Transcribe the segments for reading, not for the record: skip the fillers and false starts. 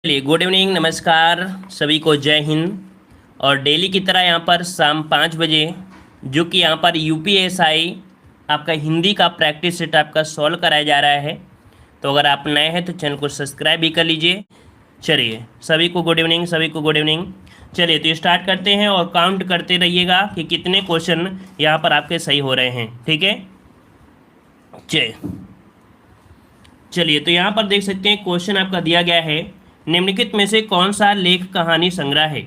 चलिए, good evening, नमस्कार सभी को, जय हिंद। और डेली की तरह यहाँ पर शाम 5 बजे जो कि यहाँ पर यूपीएसआई आपका हिंदी का प्रैक्टिस सेट आपका सॉल्व कराया जा रहा है। तो अगर आप नए हैं तो चैनल को सब्सक्राइब भी कर लीजिए। चलिए, सभी को गुड इवनिंग, सभी को गुड इवनिंग। चलिए तो स्टार्ट करते हैं और काउंट करते रहिएगा कि कितने क्वेश्चन यहाँ पर आपके सही हो रहे हैं। ठीक है, चलिए तो यहाँ पर देख सकते हैं क्वेश्चन आपका दिया गया है, निम्नलिखित में से कौन सा लेख कहानी संग्रह है।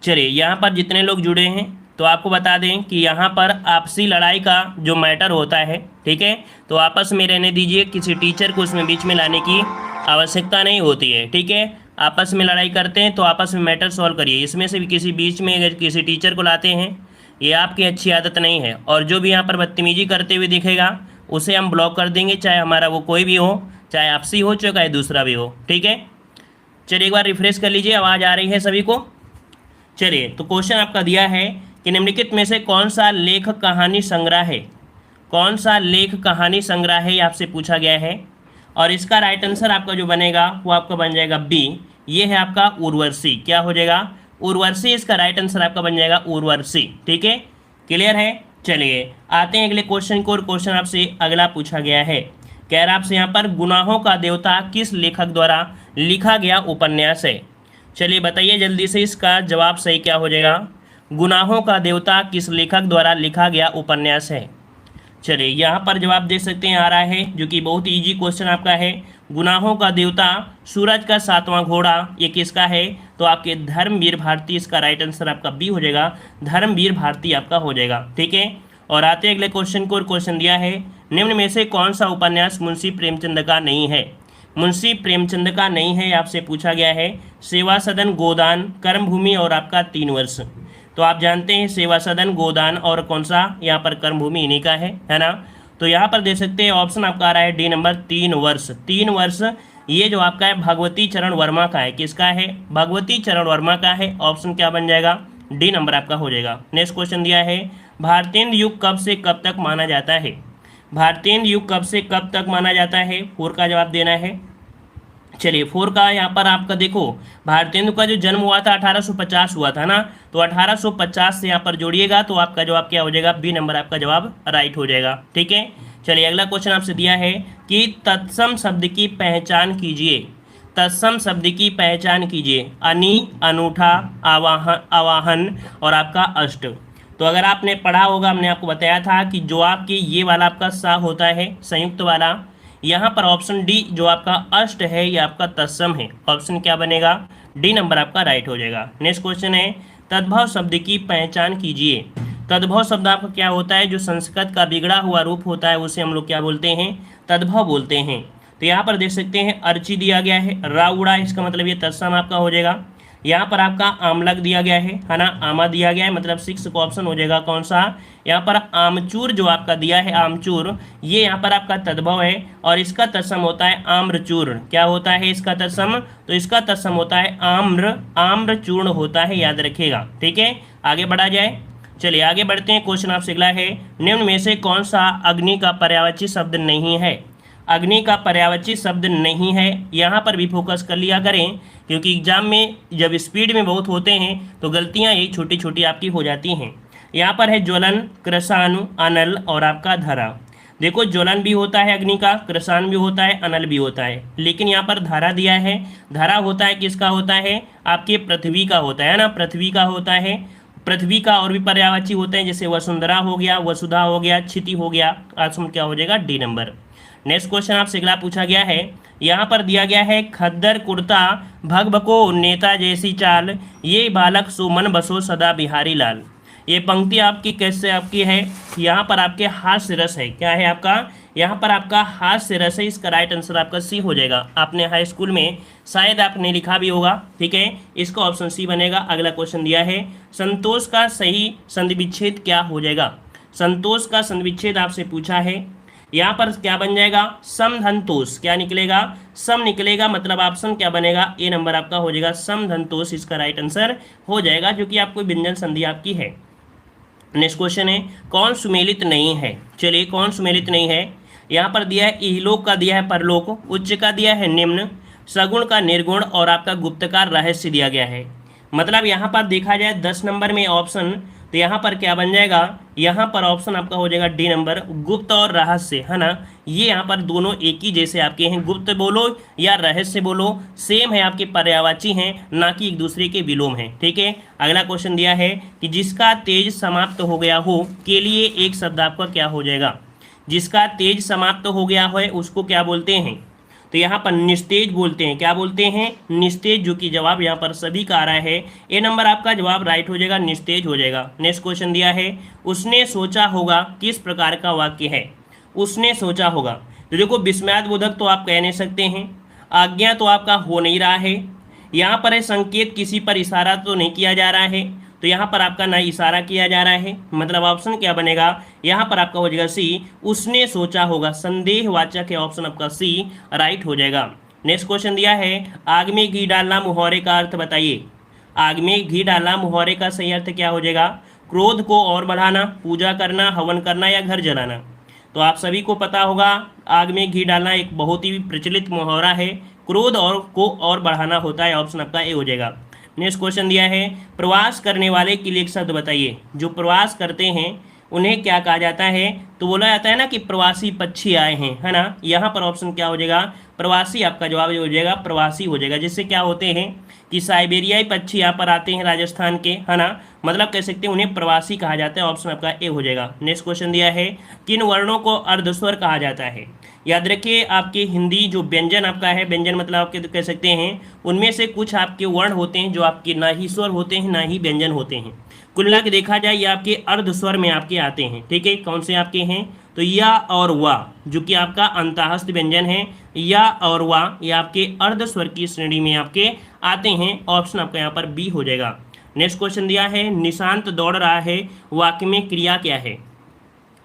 चलिए, यहाँ पर जितने लोग जुड़े हैं तो आपको बता दें कि यहाँ पर आपसी लड़ाई का जो मैटर होता है, ठीक है, तो आपस में रहने दीजिए, किसी टीचर को उसमें बीच में लाने की आवश्यकता नहीं होती है। ठीक है, आपस में लड़ाई करते हैं तो आपस में मैटर सॉल्व करिए। इसमें से भी किसी बीच में अगर किसी टीचर को लाते हैं, ये आपकी अच्छी आदत नहीं है। और जो भी यहाँ पर बदतमीजी करते हुए दिखेगा उसे हम ब्लॉक कर देंगे, चाहे हमारा वो कोई भी हो, चाहे आपसी हो चाहे दूसरा भी हो। ठीक है, चलिए एक बार रिफ्रेश कर लीजिए, आवाज़ आ रही है सभी को। चलिए तो क्वेश्चन आपका दिया है कि निम्नलिखित में से कौन सा लेख कहानी संग्रह है, कौन सा लेख कहानी संग्रह है, ये आपसे पूछा गया है। और इसका राइट आंसर आपका जो बनेगा वो आपका बन जाएगा बी, ये है आपका उर्वशी। क्या हो जाएगा? उर्वशी। इसका राइट आंसर आपका बन जाएगा उर्वशी। ठीक है, क्लियर है। चलिए आते हैं अगले क्वेश्चन को। और क्वेश्चन आपसे अगला पूछा गया है, कह रहा आपसे यहाँ पर गुनाहों का देवता किस लेखक द्वारा लिखा गया उपन्यास है। चलिए बताइए जल्दी से, इसका जवाब सही क्या हो जाएगा? गुनाहों का देवता किस लेखक द्वारा लिखा गया उपन्यास है। चलिए यहाँ पर जवाब देख सकते हैं, आ रहा है, जो कि बहुत इजी क्वेश्चन आपका है। गुनाहों का देवता सूरज का 7वां घोड़ा, ये किसका है? तो आपके धर्मवीर भारती। इसका राइट आंसर आपका बी हो जाएगा, धर्मवीर भारती आपका हो जाएगा। ठीक है, और आते हैं अगले क्वेश्चन को। और क्वेश्चन दिया है, निम्न में से कौन सा उपन्यास मुंशी प्रेमचंद का नहीं है। मुंशी प्रेमचंद का नहीं है, आपसे पूछा गया है। सेवा सदन, गोदान, कर्मभूमि और आपका 3 वर्ष। तो आप जानते हैं सेवा सदन, गोदान और कौन सा यहाँ पर कर्मभूमि इन्हीं का है ना। तो यहाँ पर देख सकते हैं ऑप्शन आपका आ रहा है डी नंबर 3 वर्ष। 3 वर्ष ये जो आपका है भगवती चरण वर्मा का है। किसका है? भगवती चरण वर्मा का है। ऑप्शन क्या बन जाएगा? डी नंबर आपका हो जाएगा। नेक्स्ट क्वेश्चन दिया है, भारतीय युग कब से कब तक माना जाता है। भारतीय युग कब से कब तक माना जाता है, 4 का जवाब देना है। चलिए 4 का यहाँ पर आपका देखो, भारतीय युग का जो जन्म हुआ था 1850 हुआ था ना, तो 1850 से यहाँ पर जोड़िएगा तो आपका जवाब क्या हो जाएगा? बी नंबर आपका जवाब राइट हो जाएगा। ठीक है, चलिए अगला क्वेश्चन आपसे दिया है कि तत्सम शब्द की पहचान कीजिए। तत्सम शब्द की पहचान कीजिए। अनी, अनूठा, आवाहन, आवाहन और आपका अष्ट। तो अगर आपने पढ़ा होगा, हमने आपको बताया था कि जो आपके ये वाला आपका सा होता है संयुक्त वाला, यहाँ पर ऑप्शन डी जो आपका अष्ट है ये आपका तत्सम है। ऑप्शन क्या बनेगा? डी नंबर आपका राइट हो जाएगा। नेक्स्ट क्वेश्चन है, तद्भव शब्द की पहचान कीजिए। तद्भव शब्द आपका क्या होता है? जो संस्कृत का बिगड़ा हुआ रूप होता है उसे हम लोग क्या बोलते हैं? तद्भव बोलते हैं। तो यहाँ पर देख सकते हैं अर्ची दिया गया है, राउड़ा, इसका मतलब ये तत्सम आपका हो जाएगा। यहाँ पर आपका आमलक दिया गया है ना, आमा दिया गया है, मतलब 6 का ऑप्शन हो जाएगा कौन सा? यहाँ पर आमचूर जो आपका दिया है, आमचूर, ये यहाँ पर आपका तद्भव है और इसका तत्सम होता है आम्रचूर्ण। क्या होता है इसका तत्सम? तो इसका तत्सम होता है आम्रचूर्ण होता है, याद रखिएगा। ठीक है, आगे बढ़ा जाए। चलिए आगे बढ़ते हैं। क्वेश्चन आपसे अगला है, निम्न में से कौन सा अग्नि का पर्यायवाची शब्द नहीं है। अग्नि का पर्यायवाची शब्द नहीं है, यहाँ पर भी फोकस कर लिया करें, क्योंकि एग्जाम में जब स्पीड में बहुत होते हैं तो गलतियाँ यही छोटी छोटी आपकी हो जाती हैं। यहाँ पर है ज्वलन, कृषाणु, अनल और आपका धरा। देखो ज्वलन भी होता है अग्नि का, कृषाण भी होता है, अनल भी होता है, लेकिन यहाँ पर धारा दिया है। धारा होता है किसका होता है? आपके पृथ्वी का होता है ना, पृथ्वी का होता है। पृथ्वी का और भी पर्यायवाची होते हैं, जैसे वसुंधरा हो गया, वसुधा हो गया, क्षिति हो गया। आंसर क्या हो जाएगा? D number. नेक्स्ट क्वेश्चन आपसे अगला पूछा गया है, यहाँ पर दिया गया है, खद्दर कुर्ता भगभको नेता जैसी चाल, ये बालक सुमन बसो सदा बिहारी लाल। ये पंक्ति आपकी कैसे आपकी है? यहाँ पर आपके हास्य रस है। क्या है आपका? यहाँ पर आपका हास्य रस है। इसका राइट आंसर आपका सी हो जाएगा। आपने हाई स्कूल में शायद आपने लिखा भी होगा। ठीक है, इसका ऑप्शन सी बनेगा। अगला क्वेश्चन दिया है, संतोष का सही संधि विच्छेद क्या हो जाएगा। संतोष का संधि विच्छेद आपसे पूछा है, यहाँ पर क्या बन जाएगा? समधनतोष। क्या निकलेगा? सम निकलेगा, मतलब ऑप्शन क्या बनेगा? ए नंबर आपका हो जाएगा, समधनतोष इसका राइट आंसर हो जाएगा, जो कि आपको व्यंजन संधि आपकी है। नेक्स्ट क्वेश्चन है, कौन सुमेलित नहीं है। चलिए कौन सुमेलित नहीं है, यहाँ पर दिया है इहलोक का दिया है परलोक, उच्च का दिया है निम्न, सगुण का निर्गुण और आपका गुप्तकार रहस्य दिया गया है। मतलब यहाँ पर देखा जाए 10 नंबर में ऑप्शन, तो यहाँ पर क्या बन जाएगा, यहाँ पर ऑप्शन आपका हो जाएगा डी नंबर, गुप्त और रहस्य, है ना। ये यहाँ पर दोनों एक ही जैसे आपके हैं, गुप्त बोलो या रहस्य बोलो सेम है, आपके पर्यायवाची हैं, ना कि एक दूसरे के विलोम हैं। ठीक है, अगला क्वेश्चन दिया है कि जिसका तेज समाप्त हो गया हो के लिए एक शब्द आपका क्या हो जाएगा। जिसका तेज समाप्त हो गया है उसको क्या बोलते हैं, तो यहाँ पर निस्तेज बोलते हैं। क्या बोलते हैं, निस्तेज, जो कि जवाब यहाँ पर सभी का आ रहा है। ए नंबर आपका जवाब राइट हो जाएगा, निस्तेज हो जाएगा। नेक्स्ट क्वेश्चन दिया है उसने सोचा होगा किस प्रकार का वाक्य है। उसने सोचा होगा, तो देखो विस्मयादिबोधक तो आप कह नहीं सकते हैं, आज्ञा तो आपका हो नहीं रहा है, यहाँ पर है संकेत, किसी पर इशारा तो नहीं किया जा रहा है, तो यहाँ पर आपका ना इशारा किया जा रहा है, मतलब ऑप्शन क्या बनेगा, यहाँ पर आपका हो जाएगा सी, उसने सोचा होगा, संदेहवाचक है, ऑप्शन आपका सी राइट हो जाएगा। नेक्स्ट क्वेश्चन दिया है आग में घी डालना मुहावरे का अर्थ बताइए। आग में घी डालना मुहावरे का सही अर्थ क्या हो जाएगा, क्रोध को और बढ़ाना, पूजा करना, हवन करना या घर जलाना। तो आप सभी को पता होगा आग में घी डालना एक बहुत ही प्रचलित मुहावरा है, क्रोध को और बढ़ाना होता है, ऑप्शन आपका ए हो जाएगा। नेक्स्ट क्वेश्चन दिया है प्रवास करने वाले के लिए एक शब्द बताइए। जो प्रवास करते हैं उन्हें क्या कहा जाता है, तो बोला जाता है ना कि प्रवासी पक्षी आए हैं, है ना। यहाँ पर ऑप्शन क्या हो जाएगा, प्रवासी, आपका जवाब हो जाएगा प्रवासी हो जाएगा। जिससे क्या होते हैं कि साइबेरियाई पक्षी यहाँ पर आते हैं राजस्थान के, है ना, मतलब कह सकते हैं उन्हें प्रवासी कहा जाता है, ऑप्शन आपका ए हो जाएगा। नेक्स्ट क्वेश्चन दिया है किन वर्णों को अर्धस्वर कहा जाता है। याद रखिए आपके हिंदी जो व्यंजन आपका है, व्यंजन मतलब आपके कह सकते हैं उनमें से कुछ आपके वर्ण होते हैं जो आपके ना ही स्वर होते हैं ना ही व्यंजन होते हैं। कुल मिला के देखा जाए ये आपके अर्धस्वर में आपके आते हैं। ठीक है, कौन से आपके हैं, तो या और वा, जो कि आपका अंतःस्थ व्यंजन है, या और वा ये आपके अर्धस्वर की श्रेणी में आपके आते हैं, ऑप्शन आपका यहाँ पर बी हो जाएगा। नेक्स्ट क्वेश्चन दिया है निशांत दौड़ रहा है वाक्य में क्रिया क्या है।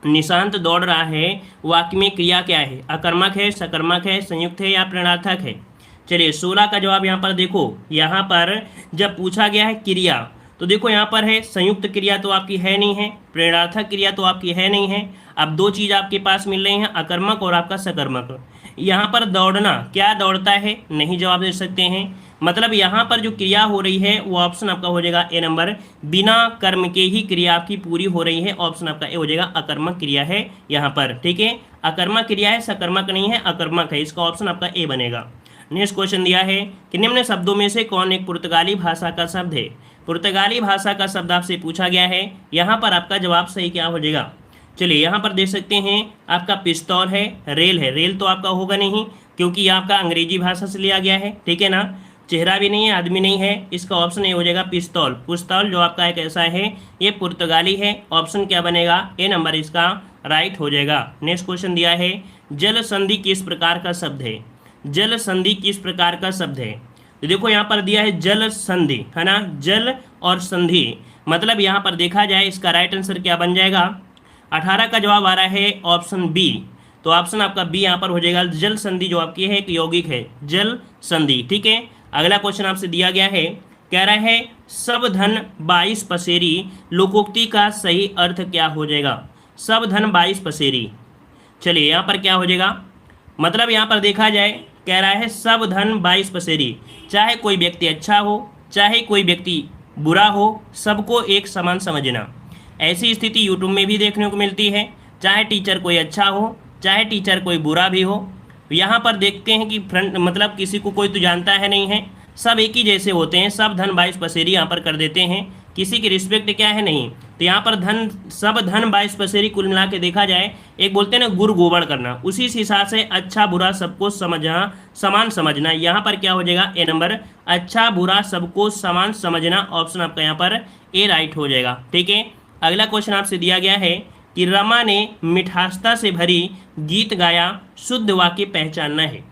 निशांत दौड़ रहा है वाक्य में क्रिया क्या है, अकर्मक है, सकर्मक है, संयुक्त है या प्रेरणार्थक है। चलिए 16 का जवाब यहाँ पर देखो, यहाँ पर जब पूछा गया है क्रिया, तो देखो यहाँ पर है संयुक्त क्रिया तो आपकी है नहीं है, प्रेरणार्थक क्रिया तो आपकी है नहीं है। अब दो चीज़ आपके पास मिल रही हैं, अकर्मक और आपका सकर्मक। यहाँ पर दौड़ना, क्या दौड़ता है, नहीं जवाब दे सकते हैं, मतलब यहाँ पर जो क्रिया हो रही है वो ऑप्शन आपका हो जाएगा ए नंबर, बिना कर्म के ही क्रिया आपकी पूरी हो रही है, ऑप्शन आपका ए हो जाएगा, अकर्मक क्रिया है यहाँ पर। ठीक है, अकर्मक क्रिया है, सकर्मक नहीं है, अकर्मक है, इसका ऑप्शन आपका ए बनेगा। नेक्स्ट क्वेश्चन दिया है कि निम्न शब्दों में से कौन एक पुर्तगाली भाषा का शब्द है। पुर्तगाली भाषा का शब्द आपसे पूछा गया है, यहाँ पर आपका जवाब सही क्या हो जाएगा। चलिए यहाँ पर देख सकते हैं आपका पिस्तौल है, रेल है, रेल तो आपका होगा नहीं क्योंकि ये आपका अंग्रेजी भाषा से लिया गया है। ठीक है ना, चेहरा भी नहीं है, आदमी नहीं है, इसका ऑप्शन ए हो जाएगा पिस्तौल। पिस्तौल जो आपका एक ऐसा है ये पुर्तगाली है, ऑप्शन क्या बनेगा, ए नंबर इसका राइट हो जाएगा। नेक्स्ट क्वेश्चन दिया है जल संधि किस प्रकार का शब्द है। जल संधि किस प्रकार का शब्द है, तो देखो यहाँ पर दिया है जल संधि, है ना, जल और संधि, मतलब यहाँ पर देखा जाए इसका राइट आंसर क्या बन जाएगा। 18 का जवाब आ रहा है ऑप्शन बी, तो ऑप्शन आपका बी यहाँ पर हो जाएगा। जल संधि जो आपकी है एक यौगिक है, जल संधि। ठीक है, अगला क्वेश्चन आपसे दिया गया है, कह रहा है सब धन 22 पसेरी लोकोक्ति का सही अर्थ क्या हो जाएगा। सब धन 22 पसेरी, चलिए यहाँ पर क्या हो जाएगा, मतलब यहाँ पर देखा जाए कह रहा है सब धन 22 पसेरी, चाहे कोई व्यक्ति अच्छा हो चाहे कोई व्यक्ति बुरा हो, सबको एक समान समझना। ऐसी स्थिति यूट्यूब में भी देखने को मिलती है, चाहे टीचर कोई अच्छा हो चाहे टीचर कोई बुरा भी हो। यहाँ पर देखते हैं कि फ्रंट मतलब किसी को कोई तो जानता है नहीं है, सब एक ही जैसे होते हैं, सब धन 22 पसेरी यहाँ पर कर देते हैं, किसी की रिस्पेक्ट क्या है नहीं। तो यहाँ पर धन सब धन 22 पसेरी कुल मिला के देखा जाए एक बोलते हैं ना गुड़ गोबर करना, उसी हिसाब से अच्छा बुरा सबको समझना, समान समझना। यहाँ पर क्या हो जाएगा ए नंबर, अच्छा बुरा सबको समान समझना, ऑप्शन आपका यहाँ पर ए राइट हो जाएगा। ठीक है, अगला क्वेश्चन आपसे दिया गया है कि रमा ने मिठासता से भरी गीत गाया, शुद्ध वाक्य पहचानना है।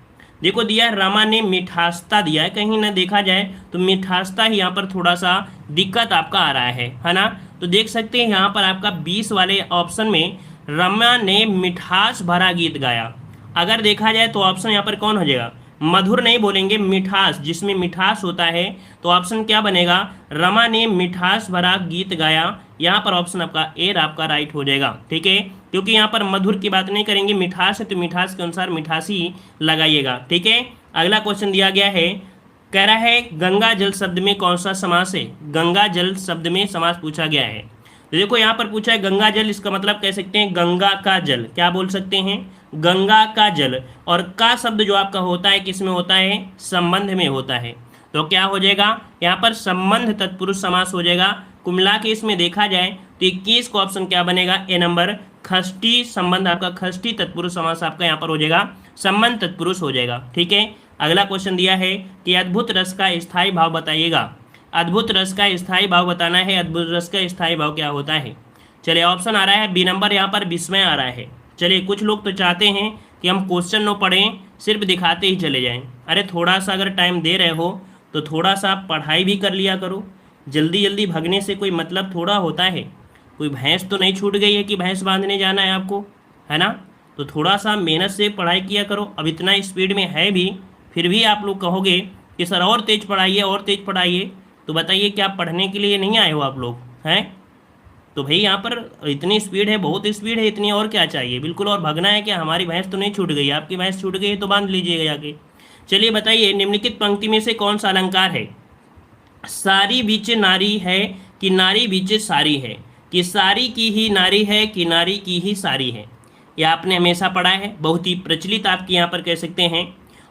देखो दिया है रमा ने मिठासता दिया है, कहीं ना देखा जाए तो मिठासता ही यहाँ पर थोड़ा सा दिक्कत आपका आ रहा है ना। तो देख सकते हैं यहाँ पर आपका 20 वाले ऑप्शन में रमा ने मिठास भरा गीत गाया, अगर देखा जाए तो ऑप्शन यहाँ पर कौन हो जाएगा, मधुर नहीं बोलेंगे, मिठास, जिसमें मिठास होता है, तो ऑप्शन क्या बनेगा, रमा ने मिठास भरा गीत गाया, यहाँ पर ऑप्शन आपका ए आपका राइट हो जाएगा। ठीक है, क्योंकि यहाँ पर मधुर की बात नहीं करेंगे, मिठास है तो मिठास के अनुसार मिठास ही लगाइएगा। ठीक है, अगला क्वेश्चन दिया गया है, कह रहा है गंगा जल शब्द में कौन सा समास है। गंगा जल शब्द में समास पूछा गया है। तो देखो यहाँ पर पूछा है गंगा जल, इसका मतलब कह सकते हैं गंगा का जल। क्या बोल सकते हैं, गंगा का जल। और का शब्द जो आपका होता है किस में होता है, संबंध में होता है। तो क्या हो जाएगा यहाँ पर संबंध तत्पुरुष समास हो जाएगा। कुमला के इसमें देखा जाए तो 21 का ऑप्शन क्या बनेगा, ए नंबर खष्टी संबंध, आपका खष्टी तत्पुरुष समास आपका यहाँ पर हो जाएगा, संबंध तत्पुरुष हो जाएगा। ठीक है। अगला क्वेश्चन दिया है कि अद्भुत रस का स्थायी भाव बताइएगा। अद्भुत रस का स्थायी भाव बताना है। अद्भुत रस का स्थायी भाव क्या होता है। चलिए ऑप्शन आ रहा है बी नंबर, यहाँ पर विस्मय आ रहा है। चलिए कुछ लोग तो चाहते हैं कि हम क्वेश्चन न पढ़ें, सिर्फ दिखाते ही चले जाएं। अरे थोड़ा सा अगर टाइम दे रहे हो तो थोड़ा सा पढ़ाई भी कर लिया करो। जल्दी जल्दी भागने से कोई मतलब थोड़ा होता है। कोई भैंस तो नहीं छूट गई है कि भैंस बांधने जाना है आपको, है ना। तो थोड़ा सा मेहनत से पढ़ाई किया करो। अब इतना स्पीड में है भी, फिर भी आप लोग कहोगे कि सर और तेज़ पढ़ाइए और तेज़ पढ़ाइए। तो बताइए क्या पढ़ने के लिए नहीं आए हो आप लोग, हैं। तो भाई यहाँ पर इतनी स्पीड है, बहुत स्पीड है, इतनी और क्या चाहिए। बिल्कुल और भागना है क्या, हमारी भैंस तो नहीं छूट गई। आपकी भैंस छूट गई तो बांध लीजिएगा जाके। चलिए बताइए निम्नलिखित पंक्ति में से कौन सा अलंकार है। सारी बीच नारी है कि नारी बीच सारी है, कि सारी की ही नारी है कि नारी की ही सारी है। यह आपने हमेशा पढ़ा है, बहुत ही प्रचलित आपकी यहाँ पर कह सकते हैं।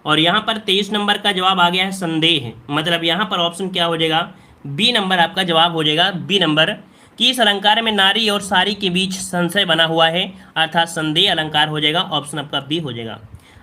और यहाँ पर 23 नंबर का जवाब आ गया है संदेह। मतलब यहाँ पर ऑप्शन क्या हो जाएगा, बी नंबर आपका जवाब हो जाएगा, बी नंबर कि इस अलंकार में नारी और सारी के बीच संशय बना हुआ है, अर्थात संदेह अलंकार हो जाएगा। ऑप्शन आपका बी हो जाएगा।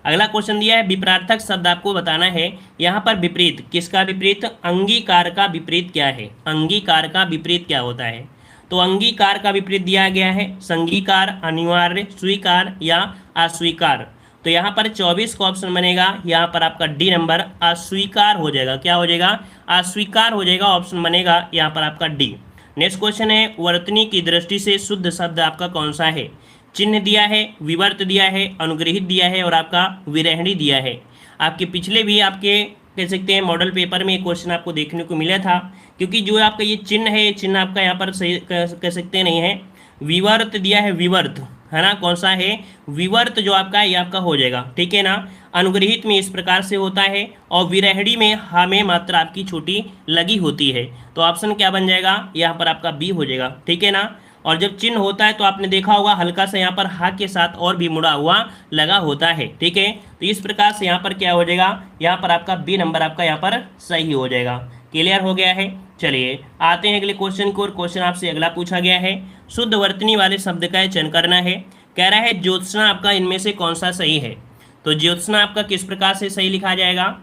अगला क्वेश्चन दिया है विपरार्थक शब्द आपको बताना है। यहाँ पर विपरीत, किसका विपरीत, अंगीकार का विपरीत क्या है। अंगीकार का विपरीत क्या होता है। तो अंगीकार का विपरीत दिया गया है संगीकार, अनिवार्य, स्वीकार या अस्वीकार। तो यहाँ पर 24 का ऑप्शन बनेगा, यहाँ पर आपका डी नंबर अस्वीकार हो जाएगा। क्या हो जाएगा, अस्वीकार हो जाएगा। ऑप्शन बनेगा यहाँ पर आपका डी। नेक्स्ट क्वेश्चन है वर्तनी की दृष्टि से शुद्ध शब्द आपका कौन सा है। चिन्ह दिया है, विवर्त दिया है, अनुग्रहित दिया है और आपका विरहणी दिया है। आपके पिछले भी आपके कह सकते हैं मॉडल पेपर में एक क्वेश्चन आपको देखने को मिला था, क्योंकि जो आपका ये चिन्ह है, ये चिन्ह आपका यहाँ पर सही कह सकते नहीं है। विवर्त दिया है, विवर्त है ना, कौन सा है, विवर्त जो आपका ये आपका हो जाएगा। ठीक है ना। अनुग्रहित में इस प्रकार से होता है और विरहणी में हा में मात्रा आपकी छोटी लगी होती है। तो ऑप्शन क्या बन जाएगा, यहाँ पर आपका बी हो जाएगा। ठीक है ना। और जब चिन्ह होता है तो आपने देखा होगा हल्का सा यहाँ पर हा के साथ और भी मुड़ा हुआ लगा होता है। ठीक है। तो इस प्रकार से यहाँ पर क्या हो जाएगा, यहाँ पर आपका बी नंबर आपका यहाँ पर सही हो जाएगा। क्लियर हो गया है। चलिए आते हैं अगले क्वेश्चन को। और क्वेश्चन आपसे अगला पूछा गया है, शुद्ध वर्तनी वाले शब्द का चयन करना है। कह रहा है ज्योत्सना आपका इनमें से कौन सा सही है। तो ज्योत्सना आपका किस प्रकार से सही लिखा जाएगा।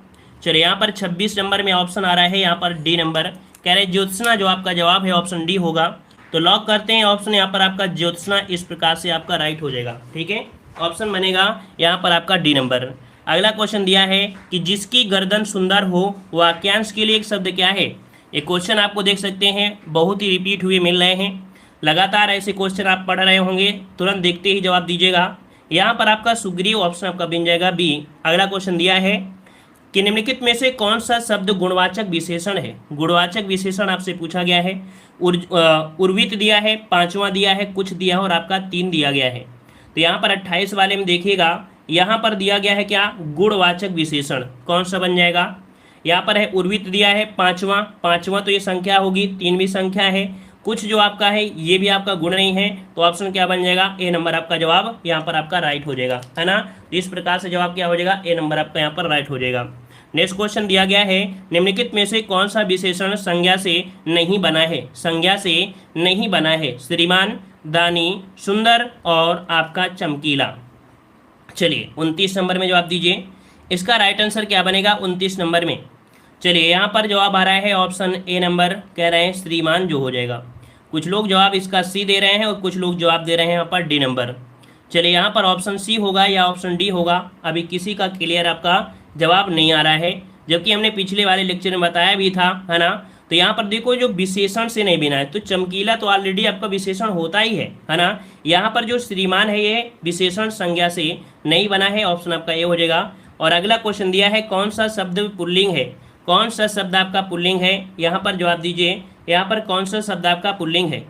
चलिए यहाँ पर 26 नंबर में ऑप्शन आ रहा है, यहाँ पर डी नंबर। कह रहे हैं ज्योत्सना जो आपका जवाब है ऑप्शन डी होगा। तो लॉक करते हैं ऑप्शन, यहाँ पर आपका ज्योत्सना इस प्रकार से आपका राइट हो जाएगा। ठीक है। ऑप्शन बनेगा यहाँ पर आपका डी नंबर। अगला क्वेश्चन दिया है कि जिसकी गर्दन सुंदर हो वाक्यांश के लिए एक शब्द क्या है। ये क्वेश्चन आपको देख सकते हैं बहुत ही रिपीट हुए मिल रहे हैं। लगातार ऐसे क्वेश्चन आप पढ़ रहे होंगे, तुरंत देखते ही जवाब दीजिएगा। यहाँ पर आपका सुग्रीव ऑप्शन आपका बन जाएगा बी। अगला क्वेश्चन दिया है कि निम्नलिखित में से कौन सा शब्द गुणवाचक विशेषण है। गुणवाचक विशेषण आपसे पूछा गया है। उर्वित दिया है, पांचवा दिया है, कुछ दिया है और आपका 3 दिया गया है। तो यहाँ पर 28 वाले में देखिएगा, यहाँ पर दिया गया है क्या, गुणवाचक विशेषण। कौन सा बन जाएगा, यहाँ पर है उर्वित दिया है, पांचवा तो ये संख्या होगी, 3 भी संख्या है, कुछ जो आपका है ये भी आपका गुण नहीं है। तो ऑप्शन क्या बन जाएगा, ए नंबर आपका जवाब यहाँ पर आपका राइट हो जाएगा, है ना। तो इस प्रकार से जवाब क्या हो जाएगा, ए नंबर आपका यहाँ पर राइट हो जाएगा। नेक्स्ट क्वेश्चन दिया गया है, निम्नलिखित में से कौन सा विशेषण संज्ञा से नहीं बना है। संज्ञा से नहीं बना है, श्रीमान, दानी, सुंदर और आपका चमकीला। चलिए 29 नंबर में जवाब दीजिए। इसका राइट आंसर क्या बनेगा 29 नंबर में। चलिए यहाँ पर जवाब आ रहा है ऑप्शन ए नंबर, कह रहे हैं श्रीमान जो हो जाएगा। कुछ लोग जवाब इसका सी दे रहे हैं और कुछ लोग जवाब दे रहे हैं यहाँ पर डी नंबर। चलिए यहाँ पर ऑप्शन सी होगा या ऑप्शन डी होगा, अभी किसी का क्लियर आपका जवाब नहीं आ रहा है, जबकि हमने पिछले वाले लेक्चर में बताया भी था, है ना। तो यहाँ पर देखो जो विशेषण से नहीं बना है, तो चमकीला तो ऑलरेडी आपका विशेषण होता ही है ना। यहाँ पर जो श्रीमान है ये विशेषण संज्ञा से नहीं बना है, ऑप्शन आपका ए हो जाएगा। और अगला क्वेश्चन दिया है कौन सा शब्द पुल्लिंग है। कौन सा शब्द आपका पुल्लिंग है, यहाँ पर जवाब दीजिए। यहाँ पर कौन सा शब्द आपका पुल्लिंग है।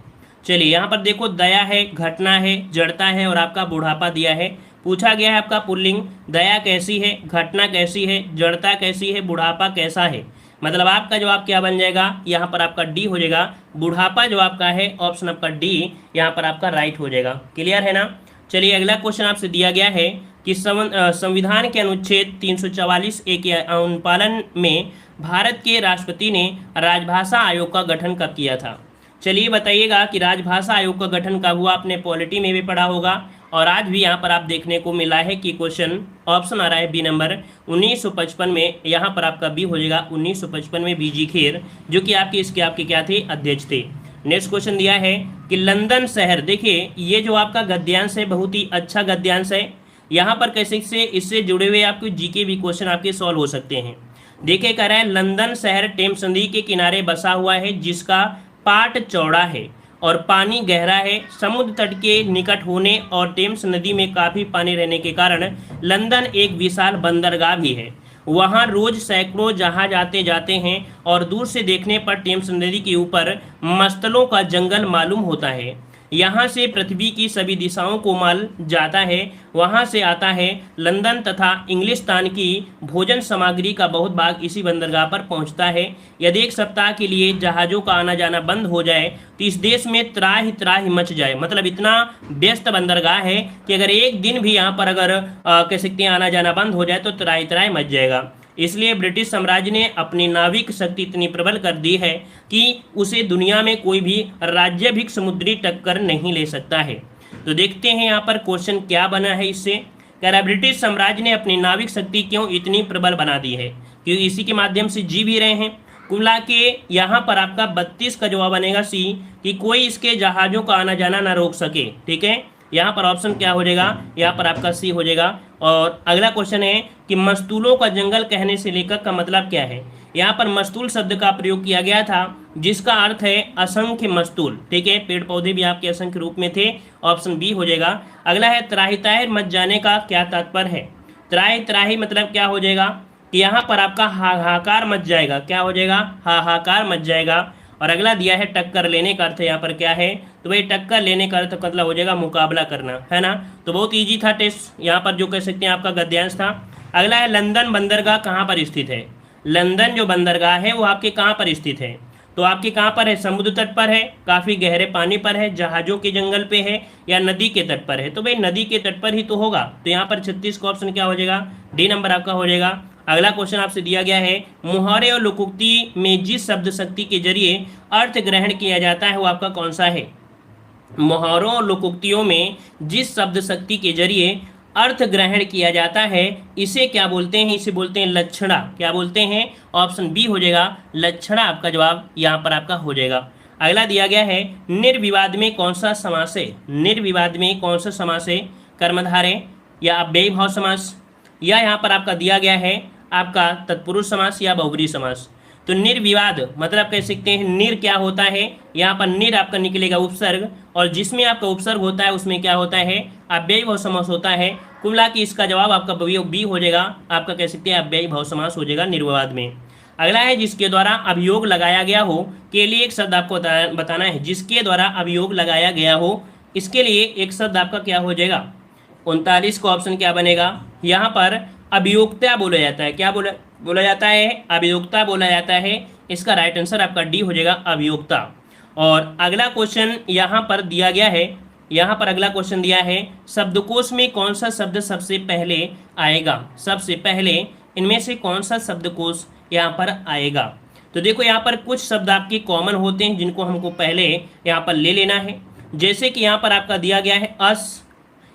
चलिए यहाँ पर देखो दया है, घटना है, जड़ता है और आपका बुढ़ापा दिया है। पूछा गया है आपका पुल्लिंग, दया कैसी है, घटना कैसी है, जड़ता कैसी है, बुढ़ापा कैसा है। मतलब आपका जवाब क्या बन जाएगा, यहाँ पर आपका डी हो जाएगा। बुढ़ापा जो आपका है ऑप्शन आपका डी यहाँ पर आपका राइट हो जाएगा। क्लियर है ना। चलिए अगला क्वेश्चन आपसे दिया गया है कि संविधान के अनुच्छेद 344 के अनुपालन में भारत के राष्ट्रपति ने राजभाषा आयोग का गठन कब किया था। चलिए बताइएगा कि राजभाषा आयोग का गठन कब हुआ। आपने पॉलिटी में भी पढ़ा होगा और आज भी यहाँ पर आप देखने को मिला है कि क्वेश्चन ऑप्शन आ रहा है बी नंबर 1955 में। यहाँ पर आपका बी हो जाएगा 1955 में बीजी खेर जो कि आपके इसके आपके क्या थे, अध्यक्ष थे। नेक्स्ट क्वेश्चन दिया है कि लंदन शहर, देखिए ये जो आपका गद्यांश है बहुत ही अच्छा गद्यांश है। यहाँ पर कैसे से इससे जुड़े हुए आपके जीके भी क्वेश्चन आपके सॉल्व हो सकते हैं। देखिए कह रहा है लंदन शहर टेम्स नदी के किनारे बसा हुआ है जिसका पाट चौड़ा है और पानी गहरा है। समुद्र तट के निकट होने और टेम्स नदी में काफ़ी पानी रहने के कारण लंदन एक विशाल बंदरगाह भी है। वहाँ रोज सैकड़ों जहाज आते जाते हैं और दूर से देखने पर टेम्स नदी के ऊपर मस्तलों का जंगल मालूम होता है। यहाँ से पृथ्वी की सभी दिशाओं को माल जाता है। वहाँ से आता है लंदन तथा इंग्लिस्तान की भोजन सामग्री का बहुत भाग इसी बंदरगाह पर पहुँचता है। यदि एक सप्ताह के लिए जहाज़ों का आना जाना बंद हो जाए तो इस देश में त्राही मच जाए। मतलब इतना व्यस्त बंदरगाह है कि अगर एक दिन भी यहाँ पर अगर कह सकते हैं आना जाना बंद हो जाए तो त्राही मच जाएगा। इसलिए ब्रिटिश साम्राज्य ने अपनी नाविक शक्ति इतनी प्रबल कर दी है कि उसे दुनिया में कोई भी राज्य भी समुद्री टक्कर नहीं ले सकता है। तो देखते हैं यहाँ पर क्वेश्चन क्या बना है इससे। कह रहा ब्रिटिश साम्राज्य ने अपनी नाविक शक्ति क्यों इतनी प्रबल बना दी है, क्योंकि इसी के माध्यम से जी भी रहे हैं। कुल के यहाँ पर आपका 32 का जवाब बनेगा सी, कि कोई इसके जहाज़ों का आना जाना ना रोक सके। ठीक है, यहाँ पर ऑप्शन क्या हो जाएगा, यहाँ पर आपका सी हो जाएगा। और अगला क्वेश्चन है कि मस्तूलों का जंगल कहने से लेखक का मतलब क्या है। यहाँ पर मस्तूल शब्द का प्रयोग किया गया था जिसका अर्थ है असंख्य मस्तूल। ठीक है, पेड़ पौधे भी आपके असंख्य रूप में थे, ऑप्शन बी हो जाएगा। अगला है त्राही ताहिर मच जाने का क्या तात्पर्य है। त्राही मतलब क्या हो जाएगा कि यहाँ पर आपका हाहाकार मच जाएगा। क्या हो जाएगा, हाहाकार मच जाएगा। और अगला दिया है टक्कर लेने का अर्थ यहाँ पर क्या है, तो भाई टक्कर लेने का अर्थ मतलब हो जाएगा मुकाबला करना, है ना। तो बहुत इजी था टेस्ट यहाँ पर, जो कह सकते हैं आपका गद्यांश था। अगला है लंदन बंदरगाह कहाँ पर स्थित है। लंदन जो बंदरगाह है वो आपके कहाँ पर स्थित है, तो आपके कहाँ पर है, समुद्र तट पर है, काफ़ी गहरे पानी पर है, जहाज़ों के जंगल पे है, या नदी के तट पर है। तो भाई नदी के तट पर ही तो होगा। तो यहाँ पर 36 का ऑप्शन क्या हो जाएगा, डी नंबर आपका हो जाएगा। अगला क्वेश्चन आपसे दिया गया है मुहावरे और लोकोक्ति में जिस शब्द शक्ति के जरिए अर्थ ग्रहण किया जाता है वो आपका कौन सा है। मुहावरों और लोकोक्तियों में जिस शब्द शक्ति के जरिए अर्थ ग्रहण किया जाता है इसे क्या बोलते हैं, इसे बोलते हैं लक्षणा। क्या बोलते हैं, ऑप्शन बी हो जाएगा, लक्षणा आपका जवाब यहाँ पर आपका हो जाएगा। अगला दिया गया है निर्विवाद में कौन सा समास है। निर्विवाद में कौन सा समास है, कर्मधारय या अव्ययीभाव समास, या यहाँ पर आपका दिया गया है आपका तत्पुरुष समास या बहुब्रीहि समास। तो निर्विवाद मतलब कह सकते हैं निर क्या होता है, यहाँ पर निर आपका निकलेगा उपसर्ग, और जिसमें आपका उपसर्ग होता है उसमें क्या होता है, अव्ययीभाव समास होता है। कुल की इसका जवाब आपका बी हो जाएगा, आपका कह सकते हैं अव्ययीभाव समास हो जाएगा निर्विवाद में। अगला है जिसके द्वारा अभियोग लगाया गया हो के लिए एक शब्द आपको बताना है। जिसके द्वारा अभियोग लगाया गया हो इसके लिए एक शब्द आपका क्या हो जाएगा। 39 का ऑप्शन क्या बनेगा, यहाँ पर अभियोक्ता बोला जाता है। क्या बोला जाता है, अभियोक्ता बोला जाता है। इसका राइट आंसर आपका डी हो जाएगा, अभियोक्ता। और अगला क्वेश्चन यहाँ पर दिया गया है, यहाँ पर अगला क्वेश्चन दिया है शब्दकोश में कौन सा शब्द सबसे पहले आएगा। सबसे पहले इनमें से कौन सा शब्दकोश यहाँ पर आएगा। तो देखो यहाँ पर कुछ शब्द आपके कॉमन होते हैं जिनको हमको पहले यहाँ पर ले लेना है। जैसे कि यहाँ पर आपका दिया गया है अस,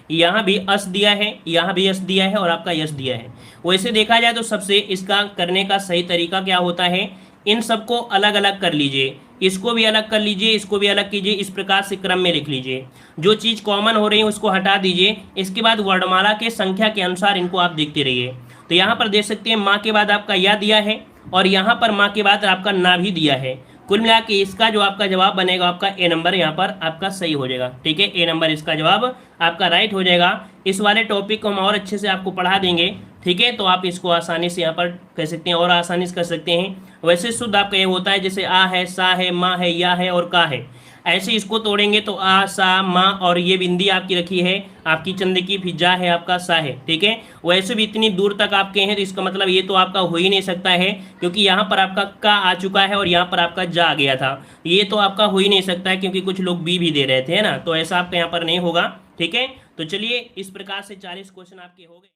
यहाँ भी अस दिया है, यहाँ भी यस दिया है और आपका यस दिया है। वैसे देखा जाए तो सबसे इसका करने का सही तरीका क्या होता है, इन सबको अलग अलग कर लीजिए, इसको भी अलग कर लीजिए, इसको भी अलग कीजिए, इस प्रकार से क्रम में लिख लीजिए। जो चीज़ कॉमन हो रही है उसको हटा दीजिए, इसके बाद वर्णमाला के संख्या के अनुसार इनको आप देखते रहिए। तो यहाँ पर देख सकते हैं माँ के बाद आपका या दिया है और यहाँ पर माँ के बाद आपका ना भी दिया है। कुल मिला के इसका जो आपका जवाब बनेगा आपका ए नंबर यहाँ पर आपका सही हो जाएगा। ठीक है, ए नंबर इसका जवाब आपका राइट हो जाएगा। इस वाले टॉपिक को हम और अच्छे से आपको पढ़ा देंगे। ठीक है, तो आप इसको आसानी से यहाँ पर कह सकते हैं और आसानी से कर सकते हैं। वैसे शुद्ध आपका ये होता है जैसे आ है, सा है, माँ है, या है और का है। ऐसे इसको तोड़ेंगे तो आ सा मा, और ये बिंदी आपकी रखी है आपकी चंद की, फिर जा है आपका सा है, ठीक है। वैसे भी इतनी दूर तक आपके हैं तो इसका मतलब ये तो आपका हो ही नहीं सकता है, क्योंकि यहाँ पर आपका का आ चुका है और यहाँ पर आपका जा आ गया था, ये तो आपका हो ही नहीं सकता है, क्योंकि कुछ लोग बी भी दे रहे थे, है ना, तो ऐसा आपका यहाँ पर नहीं होगा, ठीक है। तो चलिए इस प्रकार से 40 क्वेश्चन आपके हो गए।